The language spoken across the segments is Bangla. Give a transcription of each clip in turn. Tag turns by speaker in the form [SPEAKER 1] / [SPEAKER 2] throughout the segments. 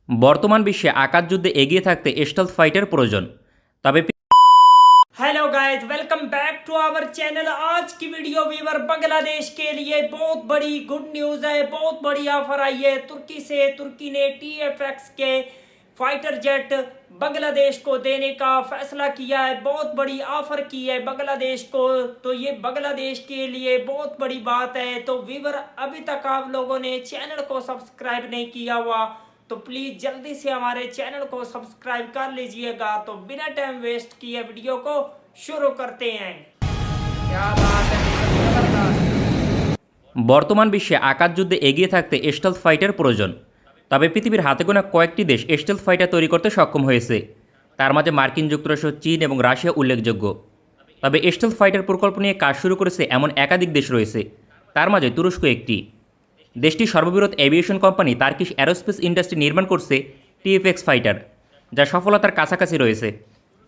[SPEAKER 1] বর্তমান বিশ্বে আকাশযুদ্ধে এগিয়ে থাকতে স্টেলথ ফাইটার প্রয়োজন। তবে
[SPEAKER 2] hello guys, welcome back to our channel. आज की वीडियो वीवर बांग्लादेश के लिए बहुत बड़ी गुड न्यूज़ है। बहुत बड़ी ऑफर आई है तुर्की से। तुर्की ने TFX के फाइटर जेट बांग्लादेश को देने का फैसला किया है। बहुत बड़ी ऑफर की है बांग्लादेश को, तो ये बांग्लादेश के लिए बहुत बड़ी बात है। तो वीवर, अभी तक आप लोगों ने चैनल को सब्सक्राइब नहीं किया हुआ तो प्लीज जल्दी से हमारे चैनल को सब्सक्राइब कर लीजिएगा। तो बिना टाइम वेस्ट किए वीडियो को शुरू करते हैं। क्या बात है, जबरदस्त।
[SPEAKER 1] বর্তমান বিশ্বে আকাশযুদ্ধে এগিয়ে থাকতে স্টেলথ ফাইটার প্রয়োজন। তবে পৃথিবীর হাতে গোনা কয়েকটি দেশ স্টেলথ ফাইটার তৈরি করতে সক্ষম হয়েছে। তার মাঝে মার্কিন যুক্তরাষ্ট্র, চীন এবং রাশিয়া উল্লেখযোগ্য। তবে স্টেলথ ফাইটার প্রকল্প নিয়ে কাজ শুরু করেছে এমন একাধিক দেশ রয়েছে। তার মাঝে তুরস্ক একটি। দেশটির সর্ববৃহৎ aviation company Turkish aerospace industry নির্মাণ করছে TFX ফাইটার, যা সফলতার কাছাকাছি রয়েছে।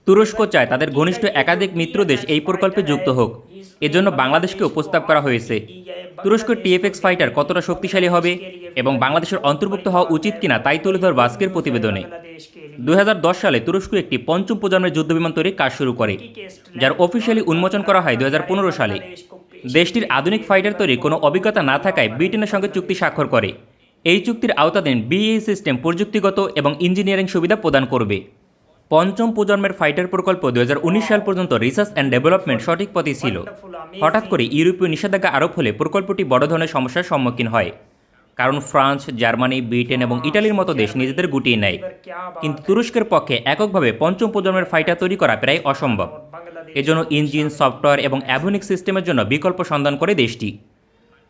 [SPEAKER 1] তুরস্ক চায় তাদের ঘনিষ্ঠ একাধিক মিত্র দেশ এই প্রকল্পে যুক্ত হোক। এজন্য বাংলাদেশকেও প্রস্তাব করা হয়েছে। তুরস্কের TFX ফাইটার কতটা শক্তিশালী হবে এবং বাংলাদেশের অন্তর্ভুক্ত হওয়া উচিত কিনা তাই তুলে ধরবে আজকের প্রতিবেদনে। 2010 সালে তুরস্ক একটি পঞ্চম প্রজন্মের যুদ্ধবিমান তৈরির কাজ শুরু করে, যার অফিসিয়ালি উন্মোচন করা হয় 2015 সালে। দেশটির আধুনিক ফাইটার তৈরির কোনো অভিজ্ঞতা না থাকায় ব্রিটেনের সঙ্গে চুক্তি স্বাক্ষর করে। এই চুক্তির আওতাধীন BAE সিস্টেম প্রযুক্তিগত এবং ইঞ্জিনিয়ারিং সুবিধা প্রদান করবে। পঞ্চম প্রজন্মের ফাইটার প্রকল্প 2019 সাল পর্যন্ত রিসার্চ অ্যান্ড ডেভেলপমেন্ট সঠিক পথে ছিল। হঠাৎ করে ইউরোপীয় নিষেধাজ্ঞা আরোপ হলে প্রকল্পটি বড় ধরনের সমস্যার সম্মুখীন হয়, কারণ ফ্রান্স, জার্মানি, ব্রিটেন এবং ইটালির মতো দেশ নিজেদের গুটিয়ে নেয়। কিন্তু তুরস্কের পক্ষে এককভাবে পঞ্চম প্রজন্মের ফাইটার তৈরি করা প্রায় অসম্ভব। এজন্য ইঞ্জিন, সফটওয়্যার এবং অ্যাভিওনিক্স সিস্টেমের জন্য বিকল্প সন্ধান করে দেশটি।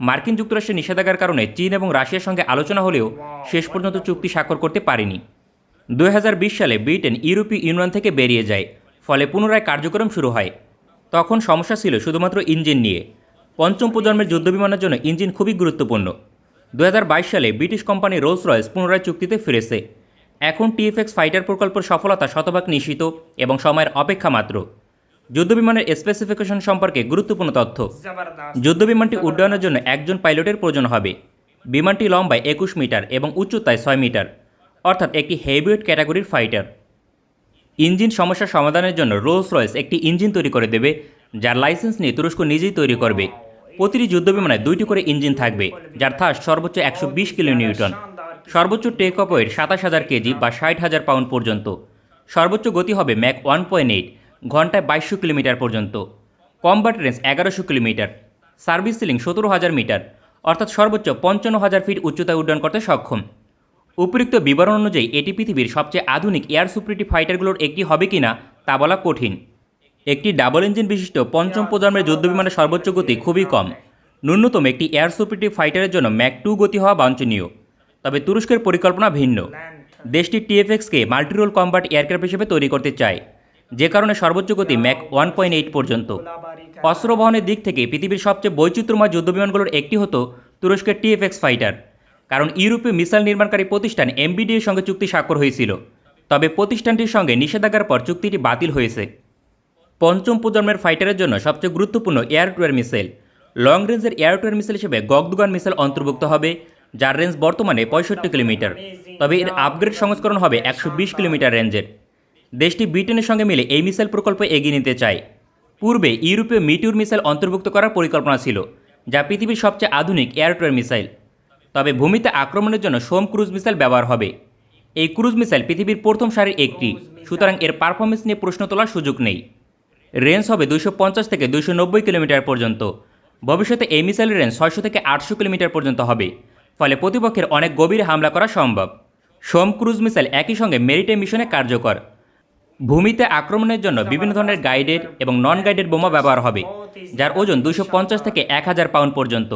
[SPEAKER 1] মার্কিন যুক্তরাষ্ট্রের নিষেধাজ্ঞার কারণে চীন এবং রাশিয়ার সঙ্গে আলোচনা হলেও শেষ পর্যন্ত চুক্তি স্বাক্ষর করতে পারেনি। 2020 সালে ব্রিটেন ইউরোপীয় ইউনিয়ন থেকে বেরিয়ে যায়, ফলে পুনরায় কার্যক্রম শুরু হয়। তখন সমস্যা ছিল শুধুমাত্র ইঞ্জিন নিয়ে। পঞ্চম প্রজন্মের যুদ্ধবিমানের জন্য ইঞ্জিন খুবই গুরুত্বপূর্ণ। 2022 সালে ব্রিটিশ কোম্পানি রোলস রয়েস পুনরায় চুক্তিতে ফিরেছে। এখন TFX ফাইটার প্রকল্পের সফলতা শতভাগ নিশ্চিত এবং সময়ের অপেক্ষা মাত্র। যুদ্ধবিমানের স্পেসিফিকেশন সম্পর্কে গুরুত্বপূর্ণ তথ্য। যুদ্ধবিমানটি উড্ডয়নের জন্য একজন পাইলটের প্রয়োজন হবে। বিমানটি লম্বায় 21 মিটার এবং উচ্চতায় 6 মিটার, অর্থাৎ একটি হেভিওয়েট ক্যাটাগরির ফাইটার। ইঞ্জিন সমস্যার সমাধানের জন্য রোলস রয়েস একটি ইঞ্জিন তৈরি করে দেবে, যার লাইসেন্স নিয়ে তুরস্ক নিজেই তৈরি করবে। প্রতিটি যুদ্ধবিমানে 2টি করে ইঞ্জিন থাকবে, যার থ্রাস্ট সর্বোচ্চ 120 কিলোনিউটন, সর্বোচ্চ টেক অফ ওয়েট 27,000 কেজি বা 60,000 পাউন্ড পর্যন্ত। সর্বোচ্চ গতি হবে ম্যাক 1.8, ঘন্টায় 2200 কিলোমিটার পর্যন্ত। Combat range 1100 kilometre. Service ceiling 17,000 metre, অর্থাৎ সর্বোচ্চ 55,000 ফিট উচ্চতায় উড্ডয়ন করতে সক্ষম। উপরিক্ত বিবরণ অনুযায়ী এটি পৃথিবীর সবচেয়ে আধুনিক এয়ার সুপারিটি ফাইটারগুলোর একটি হবে কিনা তা বলা কঠিন। একটি ডাবল ইঞ্জিন বিশিষ্ট পঞ্চম প্রজন্মের যুদ্ধবিমানের সর্বোচ্চ গতি খুবই কম। ন্যূনতম একটি এয়ার সুপারিটি ফাইটারের জন্য ম্যাক 2 গতি হওয়া বাঞ্ছনীয়। তবে তুরস্কের পরিকল্পনা ভিন্ন। দেশটি TFXকে মাল্টিরোল কমব্যাট এয়ারক্রাফট হিসেবে তৈরি করতে চায়, যে কারণে সর্বোচ্চ গতি ম্যাক 1.8 পর্যন্ত। অস্ত্র বহনের দিক থেকে পৃথিবীর সবচেয়ে বৈচিত্র্যময় যুদ্ধবিমানগুলোর একটি হতো তুরস্কের TFX ফাইটার, কারণ ইউরোপীয় মিসাইল নির্মাণকারী প্রতিষ্ঠান MBDA এর সঙ্গে চুক্তি স্বাক্ষর হয়েছিল। তবে প্রতিষ্ঠানটির সঙ্গে নিষেধাজ্ঞার পর চুক্তিটি বাতিল হয়েছে। পঞ্চম প্রজন্মের ফাইটারের জন্য সবচেয়ে গুরুত্বপূর্ণ air two air missile. Long রেঞ্জের এয়ার টু এয়ার মিসাইল হিসেবে গগদুগান মিসাইল অন্তর্ভুক্ত হবে, যার রেঞ্জ বর্তমানে 65 কিলোমিটার। তবে এর আপগ্রেড সংস্করণ হবে 120 কিলোমিটার রেঞ্জের। দেশটি ব্রিটেনের সঙ্গে মিলে এই মিসাইল প্রকল্প এগিয়ে নিতে চায়। পূর্বে ইউরোপীয় মিটিউর মিসাইল অন্তর্ভুক্ত করার পরিকল্পনা ছিল, যা পৃথিবীর সবচেয়ে আধুনিক এয়ার টু এয়ার মিসাইল। তবে ভূমিতে আক্রমণের জন্য সোম ক্রুজ মিসাইল ব্যবহার হবে। এই ক্রুজ মিসাইল পৃথিবীর প্রথম সারির একটি, সুতরাং এর পারফরমেন্স নিয়ে প্রশ্ন তোলার সুযোগ নেই। রেঞ্জ হবে 250 থেকে 290 কিলোমিটার পর্যন্ত। ভবিষ্যতে এই মিসাইলের রেঞ্জ 600 থেকে 800 কিলোমিটার পর্যন্ত হবে, ফলে প্রতিপক্ষের অনেক গভীরে হামলা করা সম্ভব। সোম ক্রুজ মিসাইল একই সঙ্গে মেরিটাইম মিশনে কার্যকর। ভূমিতে আক্রমণের জন্য বিভিন্ন ধরনের গাইডেড এবং নন গাইডেড বোমা ব্যবহার হবে, যার ওজন 250 থেকে 1000 পাউন্ড পর্যন্ত।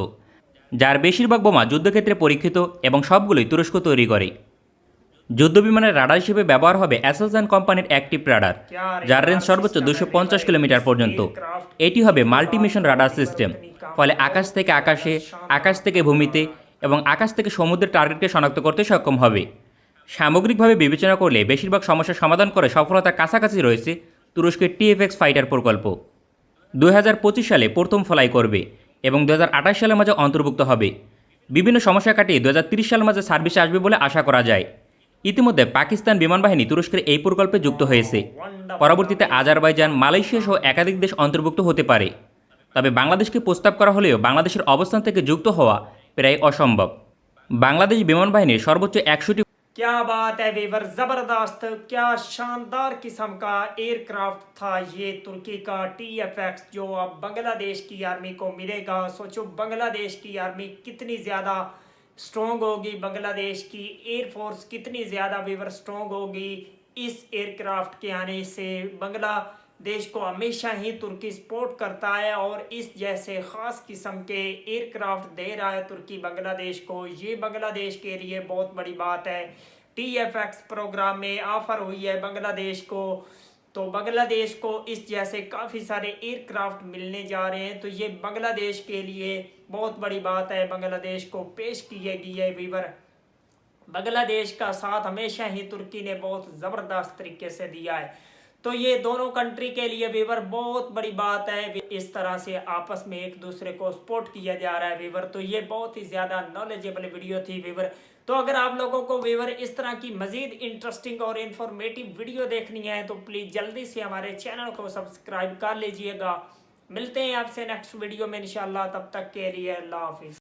[SPEAKER 1] যার বেশিরভাগ বোমা যুদ্ধক্ষেত্রে পরীক্ষিত এবং সবগুলোই তুরস্ক তৈরি করে। যুদ্ধবিমানের রাডার হিসেবে ব্যবহার হবে অ্যাসেলসান কোম্পানির অ্যাক্টিভ রাডার, যার রেঞ্জ সর্বোচ্চ 250 কিলোমিটার পর্যন্ত। এটি হবে মাল্টি মিশন রাডার সিস্টেম, ফলে আকাশ থেকে আকাশে, আকাশ থেকে ভূমিতে এবং আকাশ থেকে সমুদ্রের টার্গেটকে শনাক্ত করতে সক্ষম হবে। সামগ্রিকভাবে বিবেচনা করলে বেশিরভাগ সমস্যার সমাধান করে সফলতার কাছাকাছি রয়েছে তুরস্কের TFX ফাইটার প্রকল্প। 2025 সালে প্রথম ফ্লাই করবে এবং 2028 সালের মাঝে অন্তর্ভুক্ত হবে। বিভিন্ন সমস্যা কাটিয়ে 2030 সালের মাঝে সার্ভিসে আসবে বলে আশা করা যায়। ইতিমধ্যে পাকিস্তান বিমান বাহিনী তুরস্কের এই প্রকল্পে যুক্ত হয়েছে। পরবর্তীতে আজারবাইজান, মালয়েশিয়া সহ একাধিক দেশ অন্তর্ভুক্ত হতে পারে। তবে বাংলাদেশকে প্রস্তাব করা হলেও বাংলাদেশের অবস্থান থেকে যুক্ত হওয়া প্রায় অসম্ভব। বাংলাদেশ বিমান বাহিনীর সর্বোচ্চ 100টি
[SPEAKER 2] क्या बात है वीवर, जबरदस्त, क्या शानदार किस्म का एयरक्राफ्ट था ये तुर्की का TFX, जो अब बांग्लादेश की आर्मी को मिलेगा। सोचो बांग्लादेश की आर्मी कितनी ज़्यादा स्ट्रॉन्ग होगी, बांग्लादेश की एयरफोर्स कितनी ज़्यादा वीवर स्ट्रॉन्ग होगी इस एयरक्राफ्ट के आने से। बांग्लादेश को हमेशा ही तुर्की सपोर्ट करता है और इस जैसे ख़ास किस्म के एयरक्राफ्ट दे रहा है तुर्की बांग्लादेश को। ये बांग्लादेश के लिए बहुत बड़ी बात है। TFX प्रोग्राम में ऑफर हुई है बांग्लादेश को, तो बांग्लादेश को इस जैसे काफ़ी सारे एयरक्राफ्ट मिलने जा रहे हैं, तो ये बांग्लादेश के लिए बहुत बड़ी बात है। बांग्लादेश को पेश किए गई है वीवर। बांग्लादेश का साथ हमेशा ही तुर्की ने बहुत ज़बरदस्त तरीके से दिया है, तो ये दोनों कंट्री के लिए वीवर बहुत बड़ी बात है। इस तरह से आपस में एक दूसरे को सपोर्ट किया जा रहा है वीवर। तो ये बहुत ही ज़्यादा नॉलेजेबल वीडियो थी वीवर। तो अगर आप लोगों को वीवर इस तरह की मज़ीद इंटरेस्टिंग और इन्फॉर्मेटिव वीडियो देखनी है तो प्लीज़ जल्दी से हमारे चैनल को सब्सक्राइब कर लीजिएगा। मिलते हैं आपसे नेक्स्ट वीडियो में इंशाल्लाह, तब तक के लिए अल्लाह हाफिज़।